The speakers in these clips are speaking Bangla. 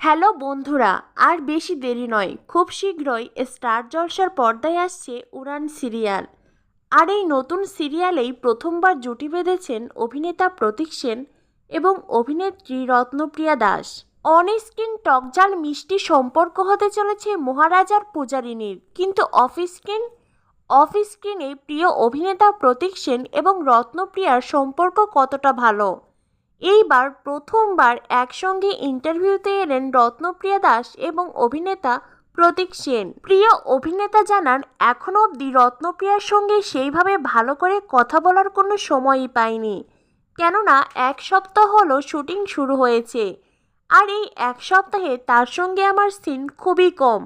হ্যালো বন্ধুরা, আর বেশি দেরি নয়, খুব শীঘ্রই স্টার জলসার পর্দায় আসছে উড়ান সিরিয়াল। আর এই নতুন সিরিয়ালেই প্রথমবার জুটি বেঁধেছেন অভিনেতা প্রতীক সেন এবং অভিনেত্রী রত্নপ্রিয়া দাস। অন স্ক্রিন টকঝাল মিষ্টি সম্পর্ক হতে চলেছে মহারাজ আর পূজারিনীর, কিন্তু অফ স্ক্রিনে প্রিয় অভিনেতা প্রতীক সেন এবং রত্নপ্রিয়ার সম্পর্ক কতটা ভালো। এইবার প্রথমবার একসঙ্গে ইন্টারভিউতে এলেন রত্নপ্রিয়া দাস এবং অভিনেতা প্রতীক সেন। প্রিয় অভিনেতা জানান, এখনও অবধি রত্নপ্রিয়ার সঙ্গে সেইভাবে ভালো করে কথা বলার কোনো সময়ই পাইনি, কেননা 1 সপ্তাহ হলো শুটিং শুরু হয়েছে। আর এই 1 সপ্তাহে তার সঙ্গে আমার সিন খুবই কম।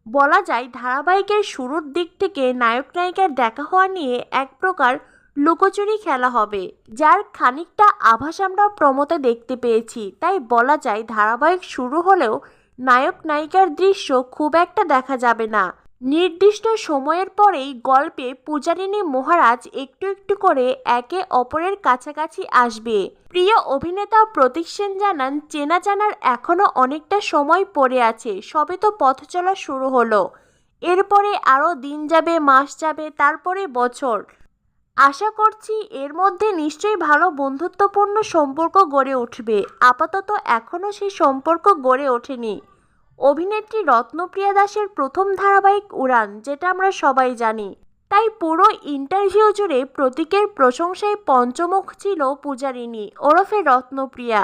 বলা যায় ধারাবাহিকের শুরুর দিক থেকে নায়ক নায়িকার দেখা হওয়া নিয়ে এক প্রকার লুকোচুরি খেলা হবে, যার খানিকটা আভাস আমরা প্রমোতে দেখতে পেয়েছি। তাই বলা যায় ধারাবাহিক শুরু হলেও নায়ক নায়িকার দৃশ্য খুব একটা দেখা যাবে না। নির্দিষ্ট সময়ের পরেই গল্পে পূজারিনী মহারাজ একটু একটু করে একে অপরের কাছাকাছি আসবে। প্রিয় অভিনেতা প্রতীক সেন জানান, চেনা জানার এখনও অনেকটা সময় পড়ে আছে, সবে তো পথ চলা শুরু হলো। এরপরে আরও দিন যাবে, মাস যাবে, তারপরে বছর। আশা করছি এর মধ্যে নিশ্চয়ই ভালো বন্ধুত্বপূর্ণ সম্পর্ক গড়ে উঠবে। আপাতত এখনও সেই সম্পর্ক গড়ে ওঠেনি। অভিনেত্রী রত্নপ্রিয়া দাসের প্রথম ধারাবাহিক উড়ান, যেটা আমরা সবাই জানি। তাই পুরো ইন্টারভিউ জুড়ে প্রতীকের প্রশংসায় পঞ্চমুখ ছিল পূজারিনী ওরফে রত্নপ্রিয়া।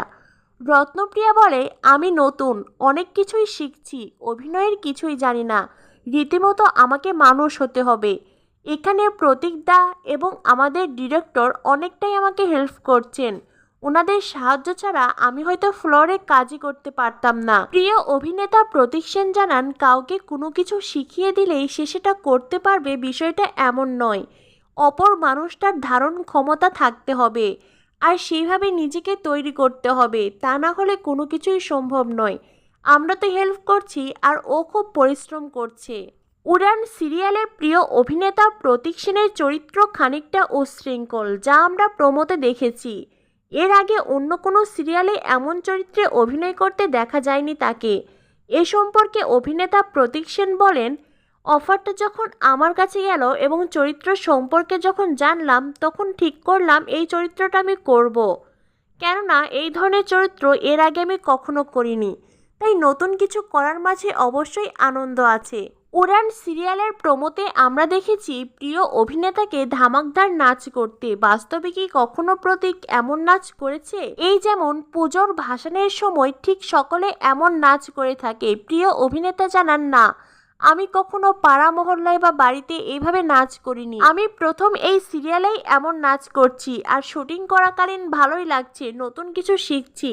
রত্নপ্রিয়া বলে, আমি নতুন, অনেক কিছুই শিখছি, অভিনয়ের কিছুই জানি না, রীতিমতো আমাকে মানুষ হতে হবে। এখানে প্রতীক দা এবং আমাদের ডিরেক্টর অনেকটাই আমাকে হেল্প করছেন। ওনাদের সাহায্য ছাড়া আমি হয়তো ফ্লোরে কাজই করতে পারতাম না। প্রিয় অভিনেতা প্রতীক সেন জানান, কাউকে কোনো কিছু শিখিয়ে দিলেই সে সেটা করতে পারবে বিষয়টা এমন নয়। অপর মানুষটার ধারণ ক্ষমতা থাকতে হবে, আর সেইভাবে নিজেকে তৈরি করতে হবে, তা না হলে কোনো কিছুই সম্ভব নয়। আমরা তো হেল্প করছি আর ও খুব পরিশ্রম করছে। উড়ান সিরিয়ালে প্রিয় অভিনেতা প্রতীক সেনের চরিত্র খানিকটা উচ্ছৃঙ্খল, যা আমরা প্রমোতে দেখেছি। এর আগে অন্য কোনো সিরিয়ালে এমন চরিত্রে অভিনয় করতে দেখা যায়নি তাকে। এ সম্পর্কে অভিনেতা প্রতীক সেন বলেন, অফারটা যখন আমার কাছে গেল এবং চরিত্র সম্পর্কে যখন জানলাম, তখন ঠিক করলাম এই চরিত্রটা আমি করব। কেননা এই ধরনের চরিত্র এর আগে আমি কখনো করিনি, তাই নতুন কিছু করার মাঝে অবশ্যই আনন্দ আছে। উড়ান সিরিয়ালের প্রমোতে আমরা দেখেছি প্রিয় অভিনেতাকে ধামাকদার নাচ করতে। বাস্তবে কি কখনো প্রতীক এমন নাচ করেছে? এই যেমন পুজোর ভাসানের সময় ঠিক সকলে এমন নাচ করে থাকে। প্রিয় অভিনেতা জানান, না, আমি কখনো পাড়া মহল্লায় বা বাড়িতে এইভাবে নাচ করিনি। আমি প্রথম এই সিরিয়ালেই এমন নাচ করছি, আর শুটিং করাকালীন ভালোই লাগছে, নতুন কিছু শিখছি।